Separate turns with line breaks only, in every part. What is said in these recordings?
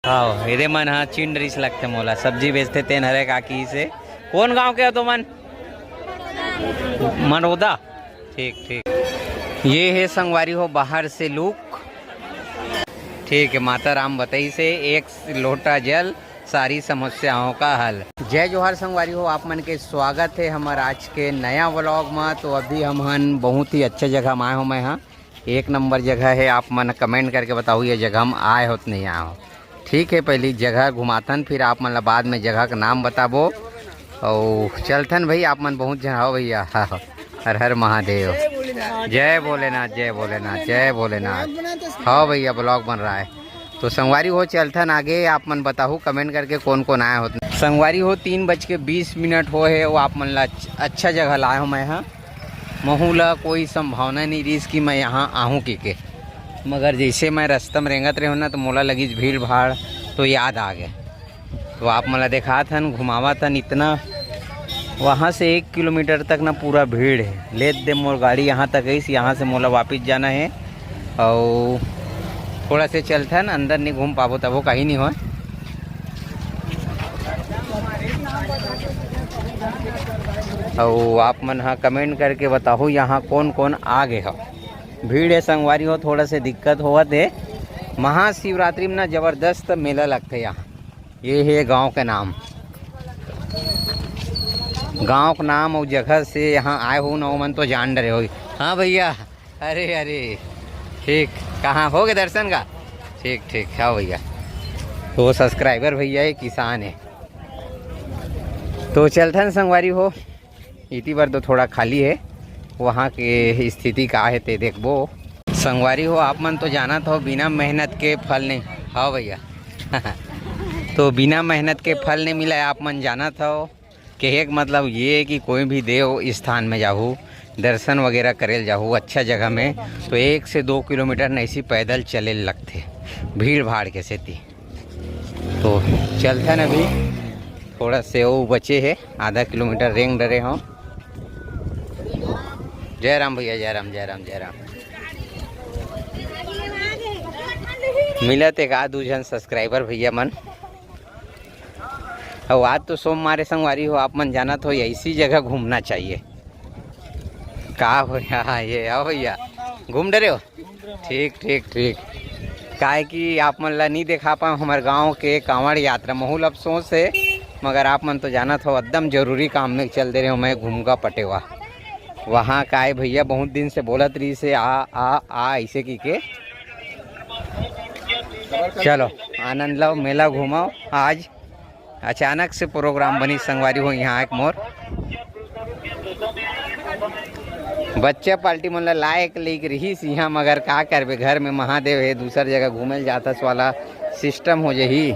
हाँ ये मन हाँ चिंड रिस लगते मोला सब्जी बेचते तेन हरे काकी से। कौन गांव के हो तो मन? मनोदा। ठीक ठीक। ये है संगवारी हो बाहर से लुक। ठीक है, माता राम बताई से एक लोटा जल सारी समस्याओं का हल। जय जोहार संगवारी हो, आप मन के स्वागत है हमारे आज के नया व्लॉग में। तो अभी हम बहुत ही अच्छे जगह में आए हो। मैं हाँ एक नंबर जगह है, आप मन कमेंट करके बताओ ये जगह हम आए हो तो नहीं आए हो। ठीक है, पहली जगह घुमाथन फिर आप मन बाद में जगह का नाम बताबो और चलथन भाई। आप मन बहुत जन हो भैया। हर हर महादेव, जय भोलेनाथ जय भोलेनाथ जय भोलेनाथ। हाँ भैया ब्लॉग बन रहा है तो संगवारी हो चलथन आगे। आप मन बताओ कमेंट करके कौन कौन आए हो। संगवारी हो 3:20 हो है वो आप मन ला अच्छा जगह लाए हो। मैं हाँ महू ला कोई संभावना नहीं रही कि मैं यहाँ आहूँ के मगर जैसे मैं रास्ते में रेंगत रहे हो ना तो मोला लगी भीड़ भाड़ तो याद आ गए। तो आप मला देखा थन घुमावा थन इतना वहाँ से 1 किलोमीटर तक ना पूरा भीड़ है। ले दे मोर गाड़ी यहाँ तक है, यहाँ से मोला वापस जाना है और थोड़ा से चलता है ना अंदर नहीं घूम पाबो तब वो कहीं नहीं हो। और आप मन हाँ कमेंट करके बताओ यहाँ कौन कौन आ गए हो। भीड़ है संगवारी हो, थोड़ा से दिक्कत हुआ थे। महाशिवरात्रि में ना ज़बरदस्त मेला लगता है यहाँ। ये है गांव का नाम, गांव का नाम और जगह से यहाँ आए हो ना मन तो जान डरे हो। हाँ भैया, अरे अरे ठीक, कहाँ हो गए दर्शन का? ठीक ठीक। हाँ भैया, तो सब्सक्राइबर भैया है, किसान है। तो चलथन संगवारी हो, इतनी बार तो थोड़ा खाली है, वहाँ के स्थिति का है ते देखबो। संगवारी हो आप मन तो जाना था बिना मेहनत के फल नहीं। हाँ भैया तो बिना मेहनत के फल नहीं मिला है। आप मन जाना था कहे का मतलब ये है कि कोई भी देव स्थान में जाऊँ दर्शन वगैरह करे जाऊँ अच्छा जगह में तो 1 से 2 किलोमीटर नहीं सी पैदल चले लगते भीड़ भाड़ के सेती। तो चलते न अभी थोड़ा से वो बचे है, आधा किलोमीटर रेंग डरे हों। जय राम भैया, जय राम जय राम जय राम। मिलत एक आध जन सब्सक्राइबर भैया मन। और आज तो सोमवार संगवारी हो, आप मन जाना तो ऐसी जगह घूमना चाहिए। का भैया ये आओ भैया घूम डरे हो? ठीक ठीक ठीक। काहे कि आप मन ला नहीं देखा पाऊँ हमारे गांव के कांवड़ यात्रा महूल अफसोस है, मगर आप मन तो जाना था एकदम जरूरी काम में चल दे रहे हो। मैं घूमगा पटेवा वहाँ का है भैया, बहुत दिन से बोलत रही से आ ऐसे की के चलो आनंद लो मेला घुमाओ। आज अचानक से प्रोग्राम बनी संगवारी हो यहाँ एक मोर बच्चा पार्टी मन लायक लेके रही यहाँ, मगर का करबे घर में महादेव है, दूसर जगह घूमे जाता वाला सिस्टम हो जाही।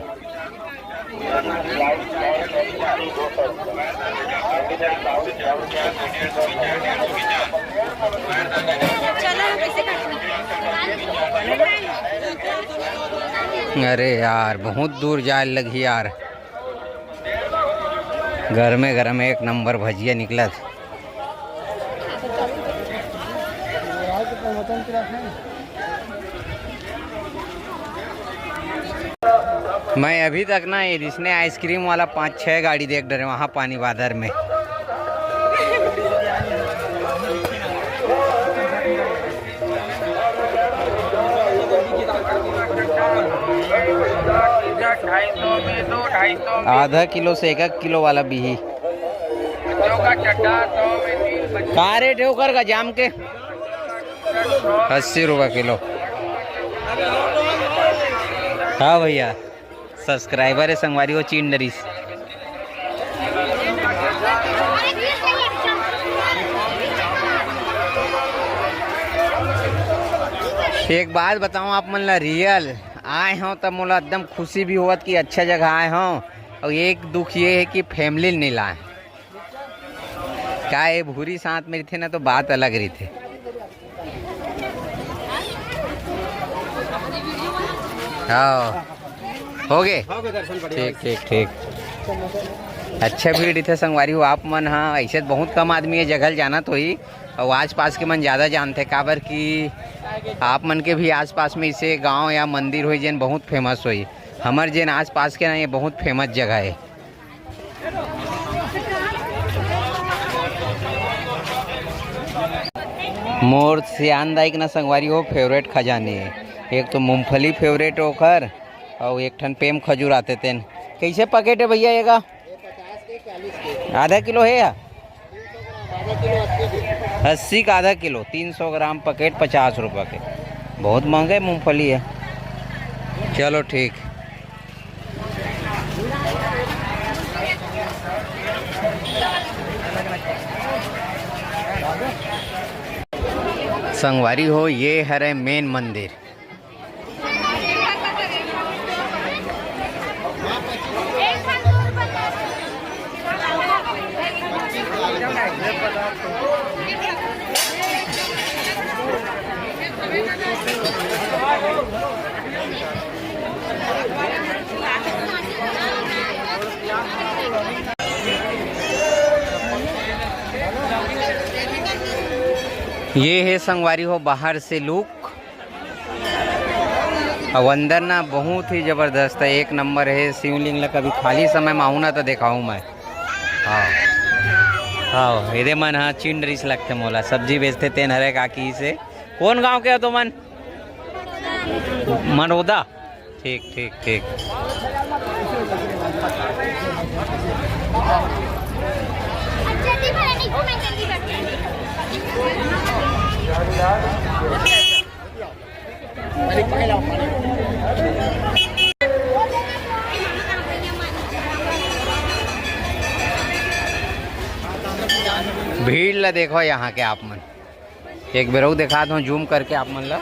अरे यार बहुत दूर जाए लगी यार। घर में एक नंबर भजिया निकला था। मैं अभी तक ना ये जिसने आइसक्रीम वाला 5-6 गाड़ी देख डरे वहाँ पानी बादर में। आधा किलो से 1 किलो वाला भी ही का रेट है ओकर का जाम के 80 रुपये किलो। हाँ भैया सब्सक्राइबर है संगवारी हो चिंडरीस। एक बात बताऊं आप मन ला, रियल आए हों तब मोला एकदम खुशी भी हुआ कि अच्छा जगह आए हों। और एक दुख ये है कि फैमिली नहीं लाए, क्या ये भूरी साथ में थे ना तो बात अलग रही थे। हाँ हो गए ठीक ठीक ठीक। अच्छा भीड़ इतने संगवारी हो आप मन। हाँ ऐसे बहुत कम आदमी है जगह जाना तो ही, और आस पास के मन ज़्यादा जानते काबर कि आप मन के भी आस पास में इसे गांव या मंदिर हो जन बहुत फेमस हुई। हमारे जेन आस पास के ना ये बहुत फेमस जगह है। मोर सियानदाई ना संगवारी हो फेवरेट खजाने है। एक तो मूंगफली फेवरेट होकर और एक ठन पेम खजूर आते थे। कैसे पैकेट है भैया ये का? आधा किलो है या 80 का आधा किलो? 300 ग्राम पैकेट 50 रुपये के। बहुत महंगे मूंगफली है। चलो ठीक। संगवारी हो ये हरे मेन मंदिर। ये है संगवारी हो बाहर से लुक। अब अंदर ना बहुत ही ज़बरदस्त है, एक नंबर है। शिवलिंग ला कभी खाली समय में आऊँ ना तो दिखाऊँ मैं। हाँ हाँ ये मन हाँ चिन रिस लगते मोला। सब्जी बेचते तेन हरे काकी से। कौन गांव के हो तो मन? मनोदा। ठीक ठीक ठीक। भीड़ ला देखो यहाँ के आप मन। एक बेर दिखा दो जूम करके आप मन ला।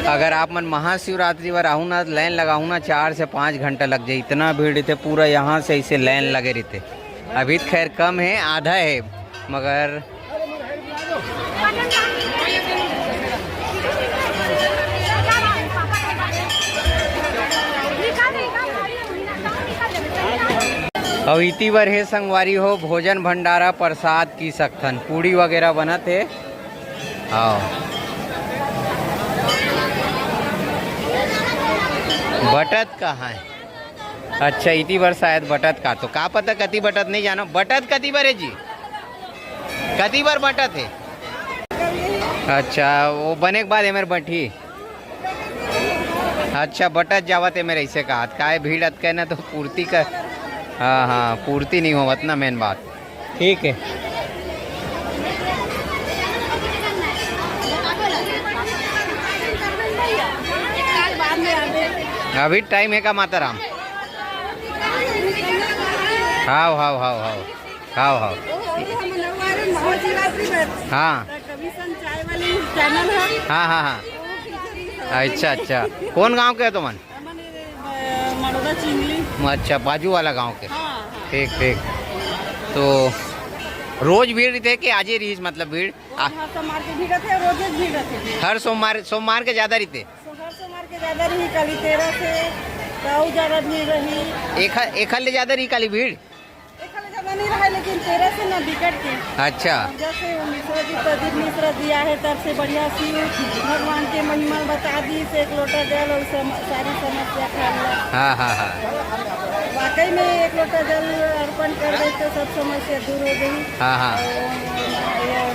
अगर आप मन महाशिवरात्रि पर आहू ना लाइन लगाऊँ ना 4 से 5 घंटा लग जाए। इतना भीड़ रहते पूरा यहाँ से ऐसे लाइन लगे रहते। अभी खैर कम है, आधा है, मगर और इति बर है संगवारी हो भोजन भंडारा प्रसाद की सकथन। पूड़ी वगैरह बनत है। हाँ बटत कहाँ है? अच्छा इति बर शायद बटत का, तो का पता कति बटत नहीं जानो। बटत कति बर है जी? कति बार बटत है? अच्छा वो बने के बाद मेरे बटी। अच्छा बटत जावत है मेरे ऐसे कहा का है। भीड़ अत कहना तो पूर्ति कर। हाँ हाँ पूर्ति नहीं होवत ना मेन बात। ठीक है। अभी टाइम है का माता राम? हाव हाव हाव हाव हाव हाव हाँ हाँ हाँ हाँ। अच्छा अच्छा कौन गांव के है तुमन? अच्छा बाजू वाला गांव के। ठीक ठीक। तो रोज भीड़ रहते है कि आज ही रही? मतलब भीड़ हर सोमवार के ज्यादा रहते?
ज्यादा रही काली 13 से ज्यादा भीड़ रही।
एक हल ज्यादा रही काली भीड़?
ज्यादा नहीं रहा लेकिन 13 से ना बिकट के।
अच्छा
जैसे मिश्रा जी प्रदीप मिश्रा दिया है तब से बढ़िया शिव भगवान के महिमा बता दी से 1 लोटा जल और सारी समस्या खा।
हाँ हाँ हाँ
वाकई में 1 लोटा जल अर्पण कर दे तो सब समस्या दूर हो गई।
हाँ हाँ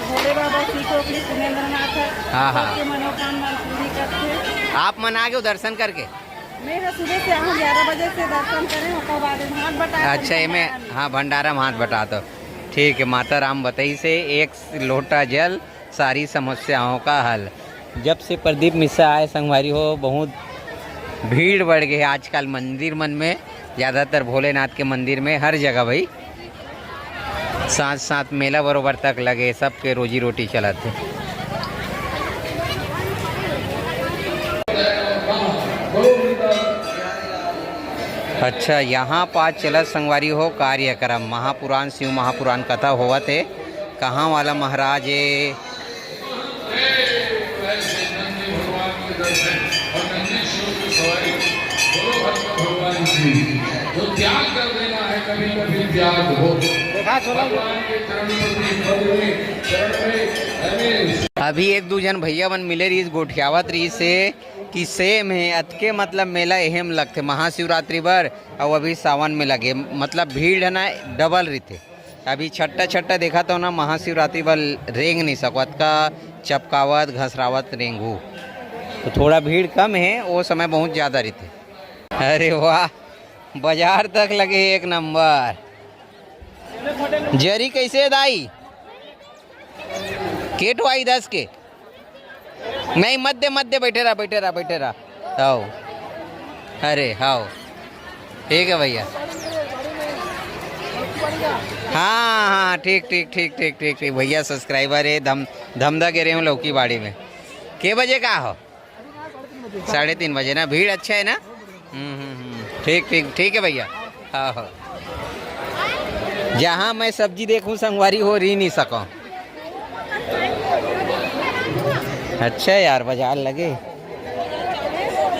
भोले बाबा सीखो की सुरेंद्रनाथ
हाँ हाँ
मनोकामना पूरी करते।
आप मन आ गए दर्शन करके?
मेरा सुबह से 11 बजे से दर्शन करें उसके बाद हाथ बटा।
अच्छा में हाँ भंडारा में हाथ बटा दो। ठीक है। माता राम बताई से 1 लोटा जल सारी समस्याओं का हल। जब से प्रदीप मिश्रा आए संगवारी हो बहुत भीड़ बढ़ गई है आजकल मंदिर मन में। ज़्यादातर भोलेनाथ के मंदिर में हर जगह भाई साथ साथ मेला बरोबर तक लगे। सबके रोजी रोटी चलाते। अच्छा यहाँ पास चलत संगवारी हो कार्यक्रम महापुराण शिव महापुराण कथा होवा थे। कहाँ वाला महाराज है? त्याग कर देना है कभी कभी त्याग हो। देखा चरण में अभी एक दो जन भैया मन मिले रही गोठियावत रही से कि सेम है अतके मतलब मेला अहम लगते महाशिवरात्रि बर और अभी सावन में लगे मतलब भीड़ है ना डबल रही थे। अभी छट्टा देखा तो ना महाशिवरात्रि बर रेंग नहीं सकत का चपकावत घसरावत रेंगू तो थोड़ा भीड़ कम है, वो समय बहुत ज़्यादा रही थे। अरे वाह बाजार तक लगे एक नंबर। जरी कैसे दाई केटो आई 10 के नहीं मध्य बैठे रहा आओ। अरे हाँ ठीक है भैया। हाँ ठीक भैया सब्सक्राइबर है धमधा के रहे हूँ लौकी बाड़ी में। के बजे का हो 3:30 बजे ना भीड़ अच्छा है ना। ठीक है भैया। हाँ जहाँ मैं सब्जी देखूँ संगवारी हो रही नहीं सकूँ। अच्छा यार बाजार लगे।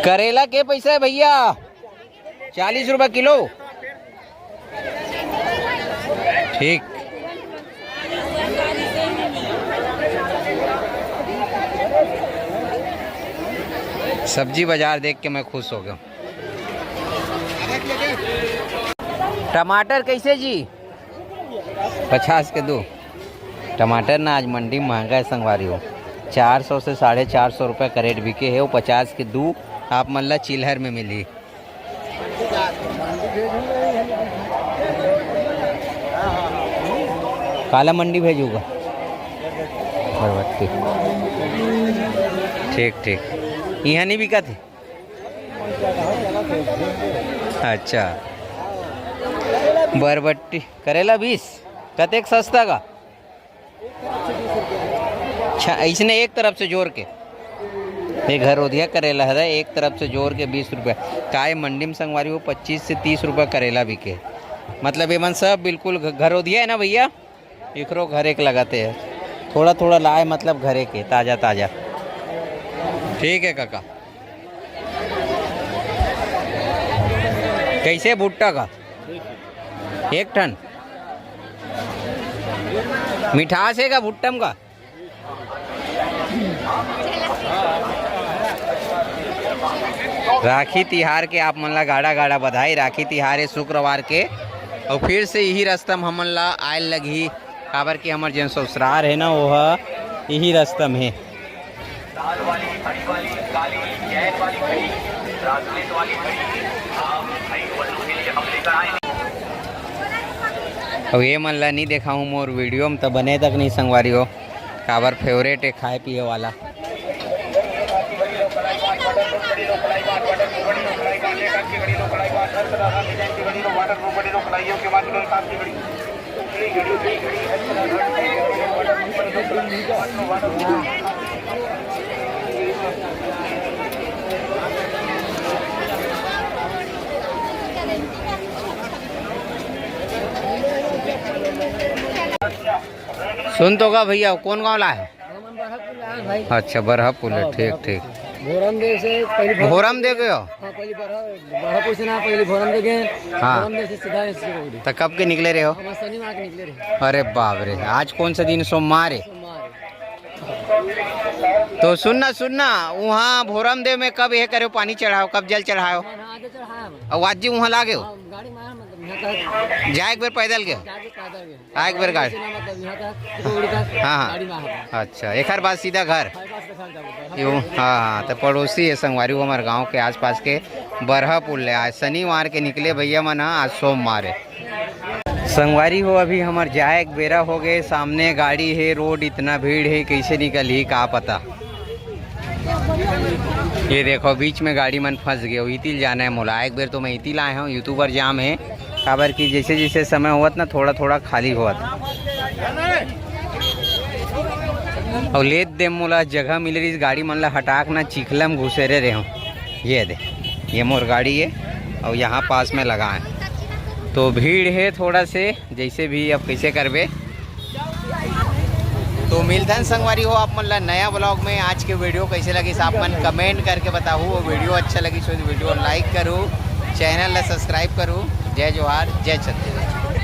करेला के पैसा है भैया 40 रुपये किलो। ठीक सब्जी बाजार देख के मैं खुश हो गया। टमाटर कैसे जी 50 के 2। टमाटर ना आज मंडी में महंगा है संगवारी हो 400 से 450 रुपये करेट बिके है वो 50 के 2 आप मल्ला चिल्हर में मिली। काला मंडी भेजूंगा बरबट्टी। ठीक यहाँ नहीं बिका थे। अच्छा बरबट्टी करेला 20 कतेक सस्ता का। अच्छा इसने एक तरफ से जोड़ के ये घर उधिया करेला है एक तरफ से जोड़ के 20 रुपये काय मंडी में संगवारी हो 25 से 30 रुपये करेला बिके। मतलब ये मन सब बिल्कुल घर उधिया है ना भैया इकरो घरे के लगाते हैं थोड़ा लाए मतलब घरे के ताज़ा। ठीक है काका। कैसे भुट्टा का 1 टन मिठास है का भुट्टम का। राखी तिहार के आप मन ला गाड़ा बधाई। राखी तिहार है शुक्रवार के और फिर से यही रस्तम हमन ला आयल लगी काबर कि हमार जन ससुराल है ना वो यही रस्तम है। अब ये मन ला नहीं देखा हूँ मोर वीडियो में तो बने तक नहीं संगवारी हो काबर फेवरेट है खाए पिए वाला। सुन तो का भैया कौन गाँव ला है। अच्छा बरहपुर है। ठीक
भोरमदेव से पहले
भोरमदेव गए हो।
हाँ पहले बरहपुर से ना पहले भोरमदेव गए।
हाँ
भोरमदेव से सीधा
तो कब के निकले रहे हो।
हम शनिवार के निकले रहे।
अरे बाप रे आज कौन सा दिन सोमवार है। तो सुनना वहाँ भोरमदेव में कब यह करे पानी चढ़ाओ कब जल चढ़ाओ और आज जी वहाँ लागे हो जाए एक बार पैदल गए एक बार गाड़ी। हाँ अच्छा एक बार सीधा घर यूँ। हाँ तो पड़ोसी है संगवारी वो हमारे गांव के आसपास के बरहपुर ले आज शनिवार के निकले भैया मन आज सोमवार है संगवारी हो। अभी हमारे जाए एक बेरा हो गए सामने गाड़ी है रोड इतना भीड़ है कैसे निकल ही का पता। ये देखो बीच में गाड़ी मन फंस गए इतिल जाना है मोला एक बेर तो मैं इतिल आया हूँ यूट्यूबर जाम है काबर की जैसे समय होत ना थोड़ा खाली होत और लेत दे मोला जगह मिल रही इस गाड़ी मन ला हटाक ना चिखलम घुसेरे रहे हूँ। ये दे ये मोर गाड़ी है और यहाँ पास में लगा है तो भीड़ है थोड़ा से जैसे भी अब कैसे करबे। तो मिलते हैं संगवारी हो आप मन ला नया ब्लॉग में। आज के वीडियो कैसे लगी आप मन कमेंट करके बताओ। वो वीडियो अच्छा लगी तो वीडियो लाइक करो चैनल ला सब्सक्राइब करो। जय जोहार जय छत्तीसगढ़।